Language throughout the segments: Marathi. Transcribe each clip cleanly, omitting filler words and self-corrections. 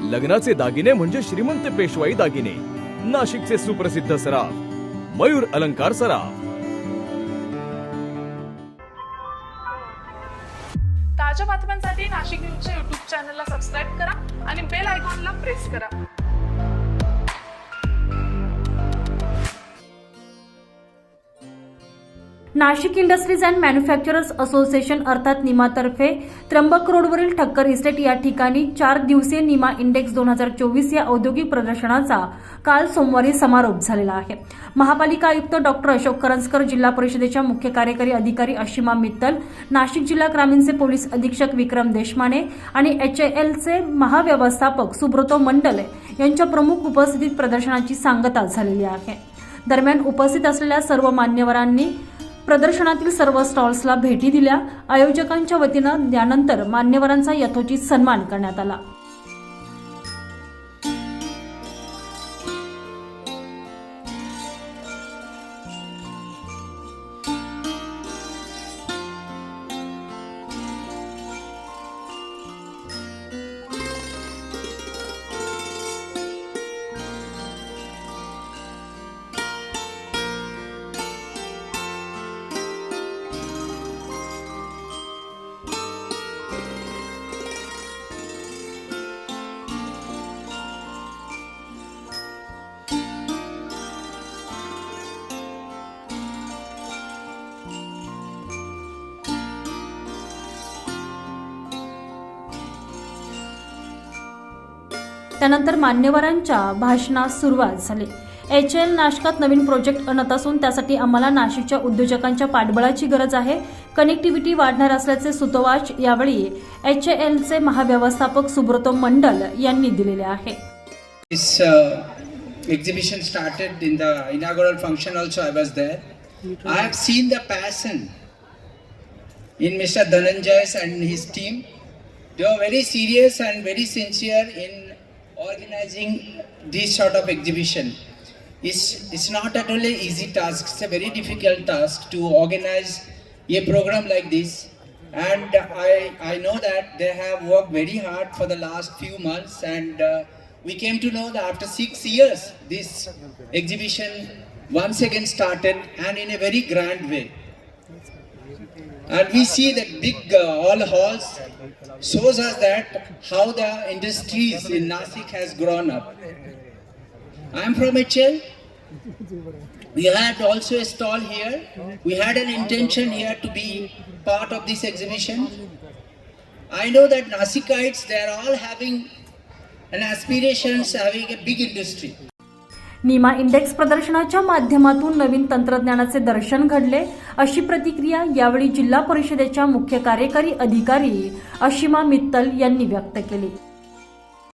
लग्नाचे दागिने म्हणजे श्रीमंत पेशवाई दागिने, नाशिकचे सुप्रसिद्ध सराफ मयूर अलंकार सराफ. ताज्या बातम्यांसाठी नाशिक न्यूजच्या यूट्यूब चॅनलला सबस्क्राईब करा आणि बेल आयकॉनला प्रेस करा. Nashik industries and manufacturers association अर्थात निमातर्फे त्र्यंबक रोडवरील ठक्कर इस्टेट या ठिकाणी 4 दिवसीय निमा इंडेक्स 2024 या औद्योगिक प्रदर्शनाचा काल सोमवारी समारोप झालेला आहे. महापालिका आयुक्त डॉक्टर अशोक करंजकर, जिल्हा परिषदेच्या मुख्य कार्यकारी अधिकारी अशिमा मित्तल, नाशिक जिल्हा ग्रामीणचे पोलीस अधीक्षक विक्रम देशमाने आणि HALचे महाव्यवस्थापक सुब्रतो मंडल यांच्या प्रमुख उपस्थितीत प्रदर्शनाची सांगता झालेली आहे. दरम्यान उपस्थित असलेल्या सर्व मान्यवरांनी प्रदर्शनातील सर्व स्टॉल्सला भेटी दिल्या. आयोजकांच्या वतीनं यानंतर मान्यवरांचा यथोचित सन्मान करण्यात आला. त्यानंतर मान्यवरांच्या भाषणास सुरुवात झाली. HAL नाशकात नवीन प्रोजेक्ट आणत असून त्यासाठी आम्हाला नाशिकच्या उद्योजकांच्या पाठबळाची गरज आहे. कनेक्टिव्हिटी वाढणार असल्याचे सुतोवाच यावेळी HALचे महाव्यवस्थापक सुब्रतो मंडल यांनी दिलेले आहे. This exhibition started in the inaugural function also I was there. I have seen the passion in Mr. Dhananjay and his team. They are very serious and very sincere in organizing this sort of exhibition. It's not at all an easy task. It's a very difficult task to organize a program like this. And I know that they have worked very hard for the last few months, and we came to know that after 6 years this exhibition once again started, and in a very grand way. And we see that big all halls shows us that how the industries in Nasik has grown up. I am from HL. We had also a stall here. We had an intention here to be part of this exhibition. I know that Nasikites, they are all having an aspirations, having a big industry. Nima index प्रदर्शनाच्या माध्यमातून नवीन तंत्रज्ञानाचे दर्शन घडले, अशी प्रतिक्रिया यावेळी जिल्हा परिषदेच्या मुख्य कार्यकारी अधिकारी अशिमा मित्तल यांनी व्यक्त केली.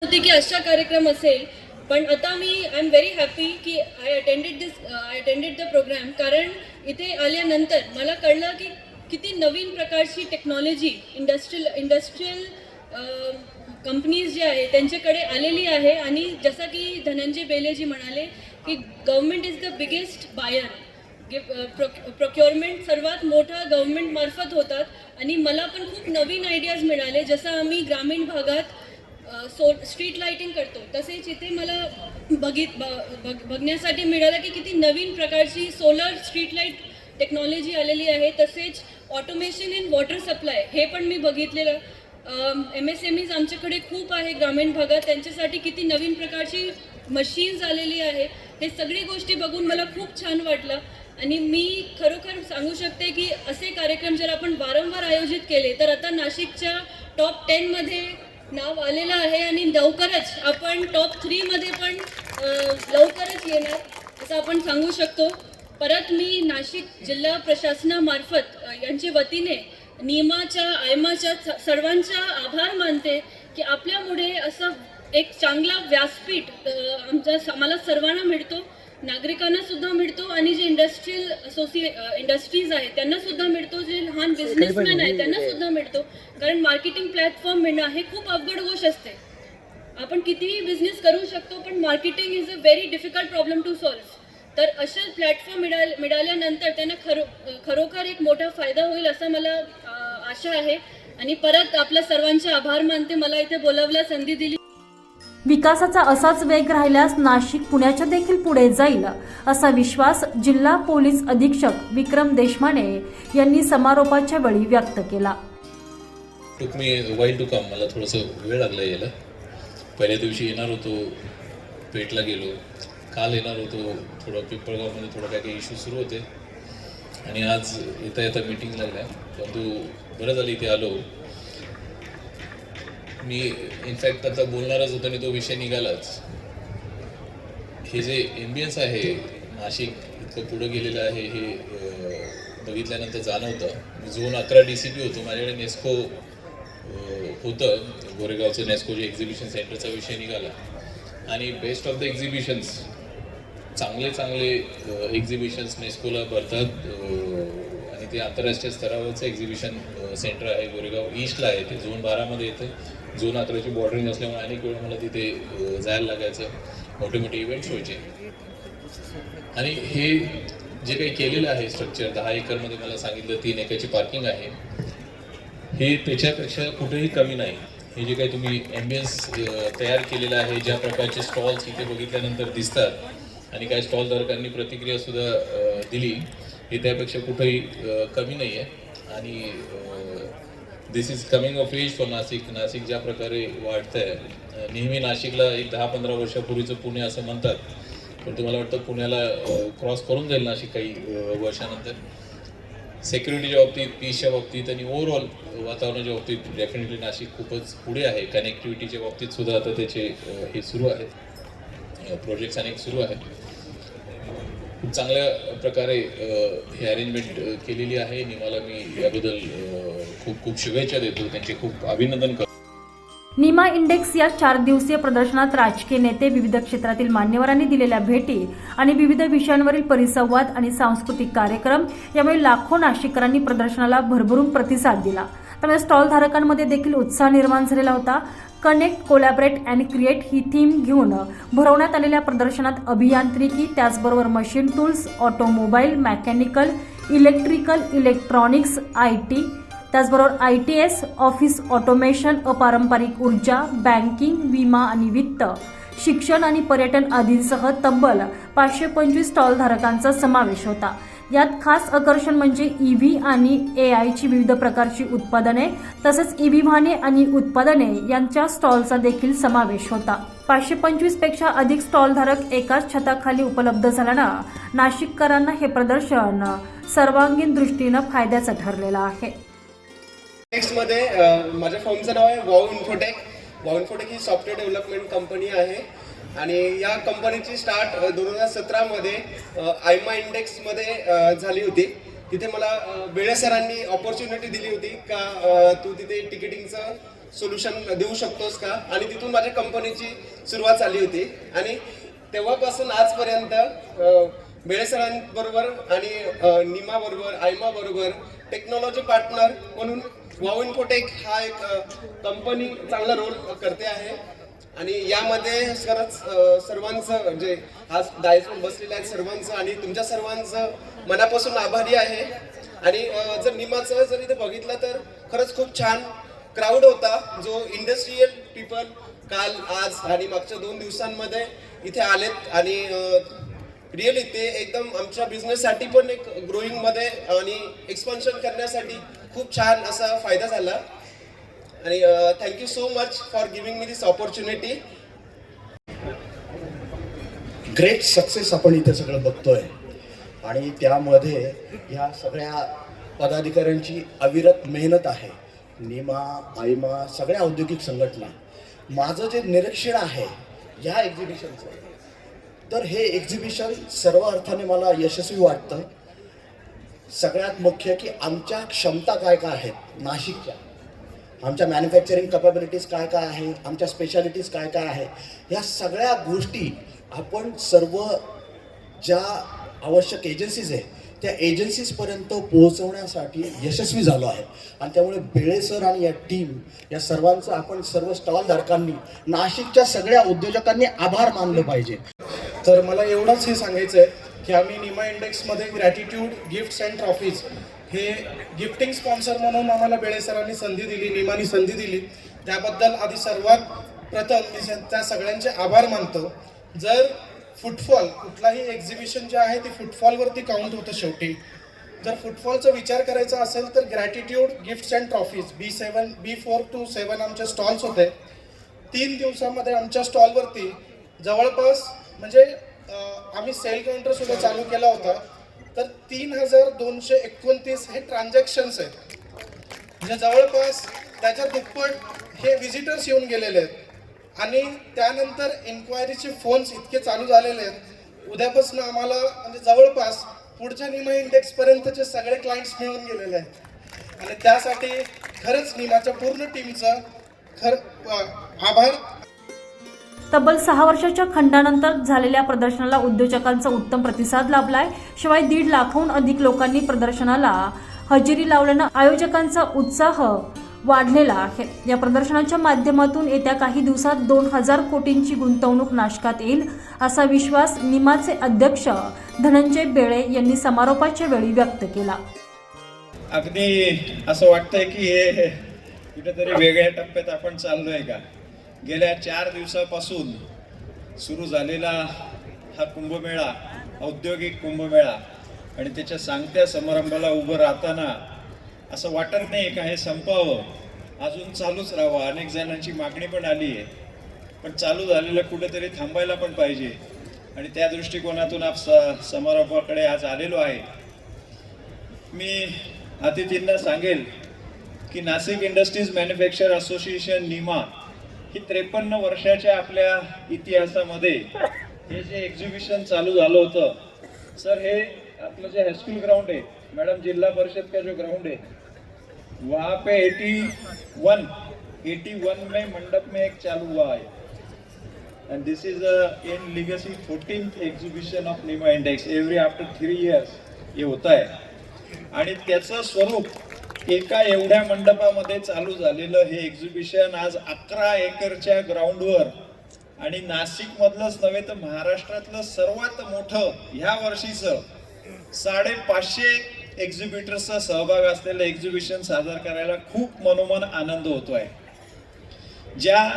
होती की अशा कार्यक्रम असेल, पण आता मी आय एम व्हेरी हॅपी की आय अटेंडेड द प्रोग्राम. कारण इथे आल्यानंतर मला कळलं की किती नवीन प्रकारची टेक्नॉलॉजी इंडस्ट्रियल कंपनीज जे आहे त्यांच्याकडे आलेली आहे. आणि जसं की धनंजय बेलेजी म्हणाले की government is the biggest buyer. Procurement सर्वात मोठा गव्हर्नमेंट मार्फत होतात. आणि मला पण खूप नवीन आयडियाज मिळाले. जसं आम्ही ग्रामीण भागात स्ट्रीट लाईटिंग करतो, तसेच इथे मला बघण्यासाठी मिळालं की किती नवीन प्रकारची सोलर स्ट्रीट लाईट टेक्नॉलॉजी आलेली आहे. तसेच ऑटोमेशन इन वॉटर सप्लाय हे पण मी बघितलेलं. MSMEज आमच्याकडे खूप आहे ग्रामीण भागात, त्यांच्यासाठी किती नवीन प्रकारची मशीन्स आलेली आहे. हे सगळी गोष्टी बघून मला खूप छान वाटलं. आणि मी खरोखर सांगू शकते की असे कार्यक्रम जर आपण वारंवार आयोजित केले तर आता नाशिकच्या टॉप 10मध्ये नाव आलेलं आहे. आणि लवकरच आपण टॉप 3मध्ये पण लवकरच येणार असं आपण सांगू शकतो. परत मी नाशिक जिल्हा प्रशासनामार्फत यांच्या वतीने निमाच्या आयमाच्या सर्वांचा आभार मानते की आपल्यामुळे असं एक चांगला व्यासपीठ आम्हाला सर्वांना मिळतो, नागरिकांना सुद्धा मिळतो, आणि जे इंडस्ट्रीज आहेत त्यांना सुद्धा मिळतो, जे लहान बिझनेसमॅन आहेत त्यांना सुद्धा मिळतो. कारण मार्केटिंग प्लॅटफॉर्म मिळणं हे खूप अवघड गोष्ट असते. आपण कितीही बिझनेस करू शकतो, पण marketing is a very difficult problem to solve. तर अशा प्लॅटफॉर्म मिळाल्यानंतर त्यांना खरोखर एक मोठा फायदा होईल असं मला आशा आहे. आणि परत आपल्या सर्वांचे आभार मानते मला इथे बोलावला संधी दिली. विकासाचा असाच वेग राहिल्यास नाशिक पुण्याच्या देखील पुढे जाईल असा विश्वास जिल्हा पोलीस अधीक्षक विक्रम देशमाने यांनी समारोपाच्या वेळी व्यक्त केला. टूक मी वाईल टू कम, मला थोडंसं वेळ लागला यायला. पहिल्या दिवशी येणार होतो, पेठला गेलो, काल येणार होतो, थोडं पिंपळगावमध्ये थोडं काय काही इश्यू सुरू होते आणि आज येता येता मीटिंग लागल्या. परंतु बरं झालं इथे आलो. मी इनफॅक्ट आता बोलणारच होतो आणि तो विषय निघालाच. हे जे एम्बियन्स आहे नाशिक इतकं पुढं गेलेलं आहे हे बघितल्यानंतर जाणवतं. मी झोन 11 DCP होतो, माझ्याकडे नेस्को होतं, गोरेगावचं नेस्को जे एक्झिबिशन सेंटरचा विषय निघाला आणि बेस्ट ऑफ द एक्झिबिशन्स, चांगले चांगले एक्झिबिशन्स नेस्कोला भरतात आणि ते आंतरराष्ट्रीय स्तरावरचं एक्झिबिशन सेंटर आहे. गोरेगाव ईस्टला आहे, ते झोन 12मध्ये येतं. झोन 11ची बॉर्डरिंग असल्यामुळे अनेक वेळा मला तिथे जायला लागायचं. मोठे मोठे इव्हेंट्स व्हायचे आणि हे जे काही केलेलं आहे स्ट्रक्चर 10 एकरमध्ये मला सांगितलं 3 एकरची पार्किंग आहे, हे त्याच्यापेक्षा कुठेही कमी नाही. हे जे काही तुम्ही ॲम्बियन्स तयार केलेलं आहे, ज्या प्रकारचे स्टॉल्स इथे बघितल्यानंतर दिसतात आणि काही स्टॉलधारकांनी प्रतिक्रियासुद्धा दिली, हे त्यापेक्षा कुठेही कमी नाही आहे. आणि this is coming of age for Nashik. Nashik ज्या प्रकारे वाढतं आहे, नेहमी नाशिकला एक 10-15 वर्षापूर्वीचं पुणे असं म्हणतात, पण तुम्हाला वाटतं पुण्याला क्रॉस करून जाईल नाशिक काही वर्षानंतर. सेक्युरिटीच्या बाबतीत, पीसच्या बाबतीत आणि ओव्हरऑल वातावरणाच्या बाबतीत डेफिनेटली नाशिक खूपच पुढे आहे. कनेक्टिव्हिटीच्या बाबतीत सुद्धा आता त्याचे हे सुरू आहेत, प्रोजेक्ट्स अनेक सुरू आहेत. खूप चांगल्या प्रकारे हे अरेंजमेंट केलेली आहे. निमाला मी याबद्दल खूप खूप शुभेच्छा देतो, त्यांचे खूप अभिनंदन करतो. निमा इंडेक्स या 4 दिवसीय प्रदर्शनात राजकीय नेते, विविध क्षेत्रातील मान्यवरांनी दिलेल्या भेटी आणि विविध विषयांवरील परिसंवाद आणि सांस्कृतिक कार्यक्रम यामुळे लाखो नाशिककरांनी प्रदर्शनाला भरभरून प्रतिसाद दिला. त्यामुळे स्टॉल धारकांमध्ये देखील उत्साह निर्माण झालेला होता. Connect, collaborate and create he theme घेऊन भरवण्यात आलेल्या प्रदर्शनात अभियांत्रिकी, त्याचबरोबर machine tools, automobile, mechanical, electrical, electronics, IT, त्याचबरोबर ITS, ऑफिस ऑटोमेशन, अपारंपरिक ऊर्जा, बँकिंग, विमा आणि वित्त, शिक्षण आणि पर्यटन आदींसह तब्बल 525 स्टॉल धारकांचा समावेश होता. यात खास आकर्षण म्हणजे EV आणि AIची विविध प्रकारची उत्पादने तसेच EV वाहने आणि उत्पादने यांच्या स्टॉलचा देखील समावेश होता. 525 पेक्षा अधिक स्टॉलधारक एकाच छताखाली उपलब्ध झाल्यानं नाशिककरांना हे प्रदर्शन सर्वांगीण दृष्टीनं फायद्याचं ठरलेलं आहे. मध्ये माझ्या फर्मचं नाव आहे वाव इन्फोटेक. वाव इन्फोटेक ही सॉफ्टवेअर डेव्हलपमेंट कंपनी आहे आणि या कंपनीची स्टार्ट 2017मध्ये आयमा इंडेक्समध्ये झाली होती. तिथे मला बेळे सरांनी ऑपॉर्च्युनिटी दिली होती का तू तिथे तिकिटिंगचं सोल्युशन देऊ शकतोस का, आणि तिथून माझ्या कंपनीची सुरुवात झाली होती. आणि तेव्हापासून आजपर्यंत बेळे सरांबरोबर आणि निमा बरोबर, आयमा बरोबर टेक्नॉलॉजी पार्टनर म्हणून वाव इन्फोटेक हा एक कंपनी चांगला रोल करते आहे. आणि यामध्ये सर्वांचं जे आज डायसवर बसलेले आहेत सर्वांचं आणि तुमच्या सर्वांचं मनापासून आभारी आहे. आणि जर निमाचं जर इथे बघितलं तर खरंच खूप छान क्राऊड होता. जो इंडस्ट्रीयल पीपल काल, आज आणि मागच्या 2 दिवसांमध्ये इथे आलेत आणि रिअली ते एकदम आमच्या बिझनेससाठी पण एक ग्रोईंगमध्ये आणि एक्सपान्शन करण्यासाठी खूप छान असा फायदा झाला. आणि thank you so much for giving me this opportunity. Great success आपण इथे सगळं बघतोय आणि त्यामध्ये ह्या सगळ्या पदाधिकाऱ्यांची अविरत मेहनत आहे. निमा, आयमा, सगळ्या औद्योगिक संघटना. माझं जे निरीक्षण आहे या एक्झिबिशनचं, तर हे एक्झिबिशन सर्व अर्थाने मला यशस्वी वाटतं. सगळ्यात मुख्य की आमच्या क्षमता काय काय आहेत नाशिकच्या, आमच्या मॅन्युफॅक्चरिंग कॅपॅबिलिटीज काय काय आहे, आमच्या स्पेशालिटीज काय काय आहे, ह्या सगळ्या गोष्टी आपण सर्व ज्या आवश्यक एजन्सीज आहेत त्या एजन्सीजपर्यंत पोहोचवण्यासाठी यशस्वी झालो आहे. आणि त्यामुळे बेळे सर आणि या टीम या सर्वांचं आपण सर्व स्टॉलधारकांनी, नाशिकच्या सगळ्या उद्योजकांनी आभार मानलं पाहिजे. तर मला एवढंच हे सांगायचं आहे की आम्ही Nima इंडेक्समध्ये gratitude gifts and trophies हे गिफ्टिंग स्पॉन्सर म्हणून आम्हाला बेळे सरांनी संधी दिली, निमानी संधी दिली, त्याबद्दल आधी सर्वात प्रथम मी त्या सगळ्यांचे आभार मानतो. जर फुटफॉल, कुठलाही एक्झिबिशन जे आहे ते फुटफॉलवरती काउंट होतं शेवटी. जर फुटफॉलचा विचार करायचा असेल तर gratitude gifts and trophies B4 to 7 आमचे स्टॉल्स होते. 3 दिवसामध्ये आमच्या स्टॉलवरती जवळपास म्हणजे आम्ही सेल काउंटर सुद्धा चालू केला होता, तर 3229 हे ट्रान्झॅक्शन्स आहेत. म्हणजे जवळपास त्याच्या दुप्पट हे व्हिजिटर्स येऊन गेलेले आहेत. आणि त्यानंतर इन्क्वायरीचे फोन्स इतके चालू झालेले आहेत. उद्यापासून आम्हाला म्हणजे जवळपास पुढच्या निमा इंडेक्सपर्यंतचे सगळे क्लायंट्स मिळून गेलेले आहेत. आणि त्यासाठी खरंच निमाच्या पूर्ण टीमचं आभार. तब्बल 6 वर्षाच्या खंडानंतर झालेल्या प्रदर्शनाला उद्योजकांचा उत्तम प्रतिसाद लाभलाय. शिवाय 1.5 लाखाहून अधिक लोकांनी प्रदर्शनाला हजेरी लावल्यानं आयोजकांचा उत्साह वाढलेला आहे. या प्रदर्शनाच्या माध्यमातून येत्या काही दिवसात 2000 कोटींची गुंतवणूक नाशकात येईल असा विश्वास निमाचे अध्यक्ष धनंजय बेळे यांनी समारोपाच्या वेळी व्यक्त केला. अगदी असं वाटतंय की हे कुठेतरी वेगळ्या टप्प्यात आपण चाललोय का. गेल्या 4 दिवसापासून सुरू झालेला हा कुंभमेळा, औद्योगिक कुंभमेळा, आणि त्याच्या सांगत्या समारंभाला उभं राहताना असं वाटत नाही का हे संपावं, अजून चालूच राहावं. अनेक जणांची मागणी पण आली आहे, पण चालू झालेलं कुठेतरी थांबायला पण पाहिजे. आणि त्या दृष्टिकोनातून समारोपाकडे आज आलेलो आहे. मी अतिथींना सांगेल की Nashik industries manufacture association Nima ही 53 वर्षाच्या आपल्या इतिहासामध्ये हे जे एक्झिबिशन चालू झालं होतं, सर हे आपलं जे हाईस्कूल ग्राउंड है, मैडम जिला परिषद का जो ग्राउंड है, वहाँ पे 81 में मंडप में एक चालू हुआ है. End this is in legacy 14th exhibition of Nima index. Every after 3 years हे होत आहे. आणि त्याचं स्वरूप एका एवढ्या मंडपामध्ये चालू झालेलं हे एक्झिबिशन आज 11 एकरच्या ग्राउंडवर, आणि नाशिक मधलंच नव्हे तर महाराष्ट्रातलं सर्वात मोठं ह्या वर्षीचं 550 एक्झिबिटर्सचा सहभाग असलेलं एक्झिबिशन सादर करायला खूप मनोमन आनंद होतोय. ज्या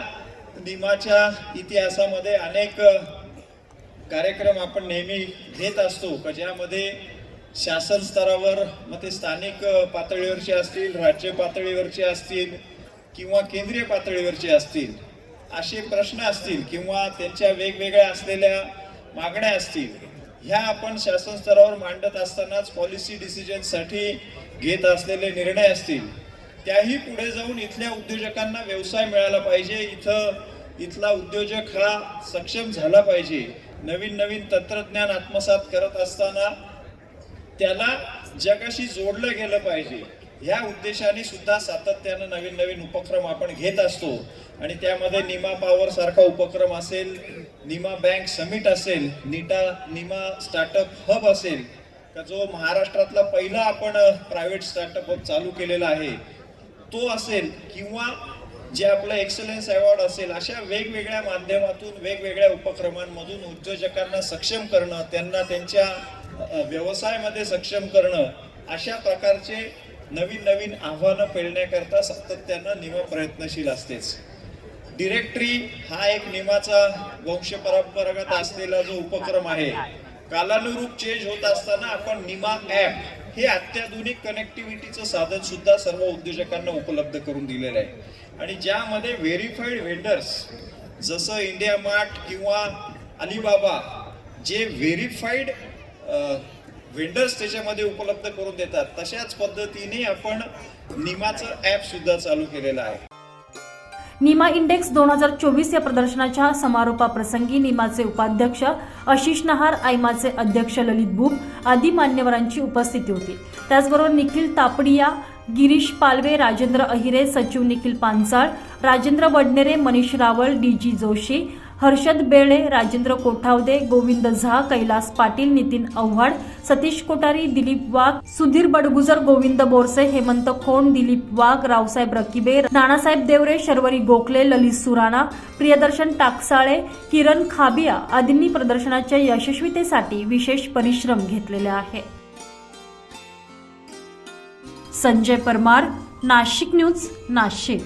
निमाच्या इतिहासामध्ये अनेक कार्यक्रम आपण नेहमी घेत असतो का ज्यामध्ये शासन स्तरावर, मग ते स्थानिक पातळीवरचे असतील, राज्य पातळीवरचे असतील किंवा केंद्रीय पातळीवरचे असतील, असे प्रश्न असतील किंवा त्यांच्या वेगवेगळ्या असलेल्या मागण्या असतील, ह्या आपण शासन स्तरावर मांडत असतानाच पॉलिसी डिसिजनसाठी घेत असलेले निर्णय असतील, त्याही पुढे जाऊन इथल्या उद्योजकांना व्यवसाय मिळाला पाहिजे. इथला उद्योजक हा सक्षम झाला पाहिजे. नवीन तंत्रज्ञान आत्मसात करत असताना त्याला जगाशी जोडलं गेलं पाहिजे. ह्या उद्देशाने सुद्धा सातत्यानं नवीन उपक्रम आपण घेत असतो. आणि त्यामध्ये निमा पॉवर सारखा उपक्रम असेल, निमा बँक समिट असेल, निमा स्टार्टअप हब असेल का जो महाराष्ट्रातला पहिला आपण प्रायव्हेट स्टार्टअप हब चालू केलेला आहे तो असेल, किंवा जे आपलं एक्सलन्स अवॉर्ड असेल, अशा वेगवेगळ्या माध्यमातून वेगवेगळ्या उपक्रमांमधून उद्योजकांना सक्षम करणं, त्यांना त्यांच्या व्यवसायामध्ये सक्षम करणं, अशा प्रकारचे नवीन आव्हानं पेलण्याकरता सातत्यानं निमा प्रयत्नशील असतेच. डिरेक्टरी हा एक निमाचा वंश परंपरागत असलेला जो उपक्रम आहे, कालानुरूप चेंज होत असताना आपण निमा ॲप हे अत्याधुनिक कनेक्टिव्हिटीचं साधन सुद्धा सर्व उद्योजकांना उपलब्ध करून दिलेलं आहे. आणि ज्यामध्ये व्हेरीफाईड व्हेंडर्स जसं इंडिया मार्ट किंवा अलिबाबा जे व्हेरीफाईड व्हेंडर्स त्याच्यामध्ये उपलब्ध करून देतात, तशाच पद्धतीने आपण निमाचं ॲप सुद्धा चालू केलेलं आहे. निमा इंडेक्स 2024 या प्रदर्शनाच्या समारोपाप्रसंगी निमाचे उपाध्यक्ष आशिष नहार, आयमाचे अध्यक्ष ललित बुब आदी मान्यवरांची उपस्थिती होती. त्याचबरोबर निखिल तापडिया, गिरीश पालवे, राजेंद्र अहिरे, सचिव निखिल पानसाळ, राजेंद्र वडनेरे, मनीष रावळ, DG जोशी, हर्षद बेळे, राजेंद्र कोठावदे, गोविंद झा, कैलास पाटील, नितीन आव्हाड, सतीश कोठारी, दिलीप वाघ, सुधीर बडगुजर, गोविंद बोरसे, हेमंत खोंड, दिलीप वाघ, रावसाहेब रकिबे, नानासाहेब देवरे, शर्वरी गोखले, ललित सुराणा, प्रियदर्शन टाकसाळे, किरण खाबिया आदींनी प्रदर्शनाच्या यशस्वीतेसाठी विशेष परिश्रम घेतलेले आहे. संजय परमार, नाशिक न्यूज, नाशिक.